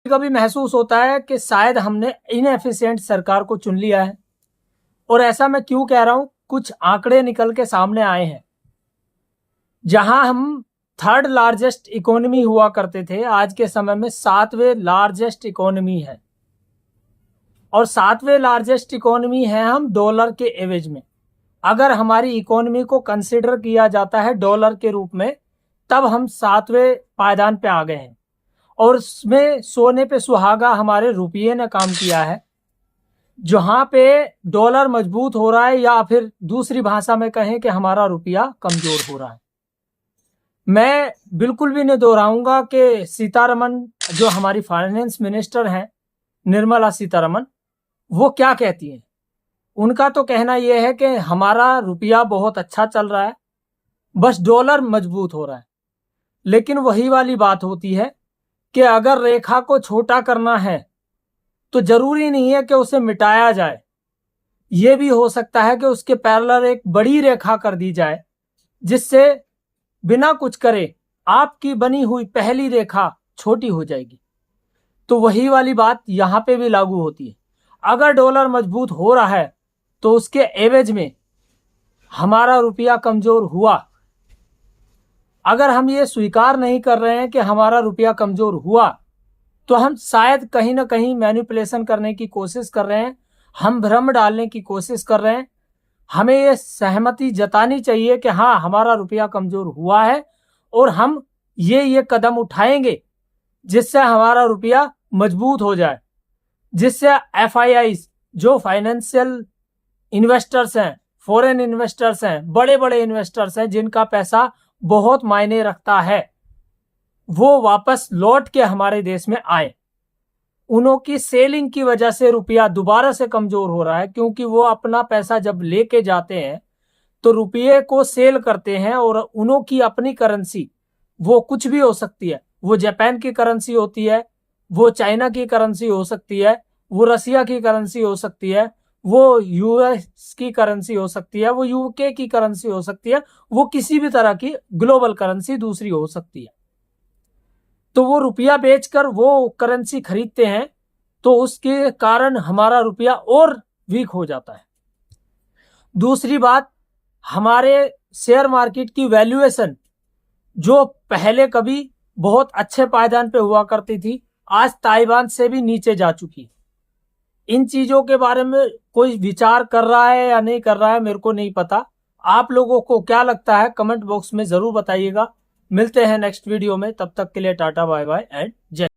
कभी महसूस होता है कि शायद हमने इनएफिशिएंट सरकार को चुन लिया है। और ऐसा मैं क्यों कह रहा हूं, कुछ आंकड़े निकल के सामने आए हैं। जहां हम थर्ड लार्जेस्ट इकोनॉमी हुआ करते थे, आज के समय में 7वें लार्जेस्ट इकोनॉमी है। और 7वें लार्जेस्ट इकोनॉमी है हम डॉलर के एवज में। अगर हमारी इकोनॉमी को कंसिडर किया जाता है डॉलर के रूप में, तब हम 7वें पायदान पे आ गए हैं। और उसमें सोने पे सुहागा हमारे रुपये ने काम किया है। जहां पे डॉलर मजबूत हो रहा है, या फिर दूसरी भाषा में कहें कि हमारा रुपया कमजोर हो रहा है। मैं बिल्कुल भी नहीं दोहराऊंगा कि सीतारमन जो हमारी फाइनेंस मिनिस्टर हैं, निर्मला सीतारमन, वो क्या कहती हैं। उनका तो कहना यह है कि हमारा रुपया बहुत अच्छा चल रहा है, बस डॉलर मजबूत हो रहा है। लेकिन वही वाली बात होती है कि अगर रेखा को छोटा करना है तो जरूरी नहीं है कि उसे मिटाया जाए। यह भी हो सकता है कि उसके पैरेलल एक बड़ी रेखा कर दी जाए, जिससे बिना कुछ करे आपकी बनी हुई पहली रेखा छोटी हो जाएगी। तो वही वाली बात यहां पे भी लागू होती है। अगर डॉलर मजबूत हो रहा है तो उसके एवज में हमारा रुपया कमजोर हुआ। अगर हम ये स्वीकार नहीं कर रहे हैं कि हमारा रुपया कमजोर हुआ, तो हम शायद कहीं ना कहीं मैनिपुलेशन करने की कोशिश कर रहे हैं, हम भ्रम डालने की कोशिश कर रहे हैं। हमें ये सहमति जतानी चाहिए कि हाँ, हमारा रुपया कमजोर हुआ है और हम ये कदम उठाएंगे जिससे हमारा रुपया मजबूत हो जाए, जिससे FII जो फाइनेंशियल इन्वेस्टर्स हैं, फॉरेन इन्वेस्टर्स हैं, बड़े बड़े इन्वेस्टर्स हैं, जिनका पैसा बहुत मायने रखता है, वो वापस लौट के हमारे देश में आए। उन्हों की सेलिंग की वजह से रुपया दोबारा से कमजोर हो रहा है, क्योंकि वो अपना पैसा जब लेके जाते हैं तो रुपये को सेल करते हैं। और उन्हों की अपनी करेंसी, वो कुछ भी हो सकती है, वो जापान की करेंसी होती है, वो चाइना की करेंसी हो सकती है, वो रसिया की करेंसी हो सकती है, वो US की करेंसी हो सकती है, वो UK की करेंसी हो सकती है, वो किसी भी तरह की ग्लोबल करेंसी दूसरी हो सकती है। तो वो रुपया बेचकर वो करेंसी खरीदते हैं, तो उसके कारण हमारा रुपया और वीक हो जाता है। दूसरी बात, हमारे शेयर मार्केट की वैल्यूएशन जो पहले कभी बहुत अच्छे पायदान पे हुआ करती थी, आज ताइवान से भी नीचे जा चुकी। इन चीजों के बारे में कोई विचार कर रहा है या नहीं कर रहा है, मेरे को नहीं पता। आप लोगों को क्या लगता है, कमेंट बॉक्स में जरूर बताइएगा। मिलते हैं नेक्स्ट वीडियो में, तब तक के लिए टाटा बाय बाय एंड जय।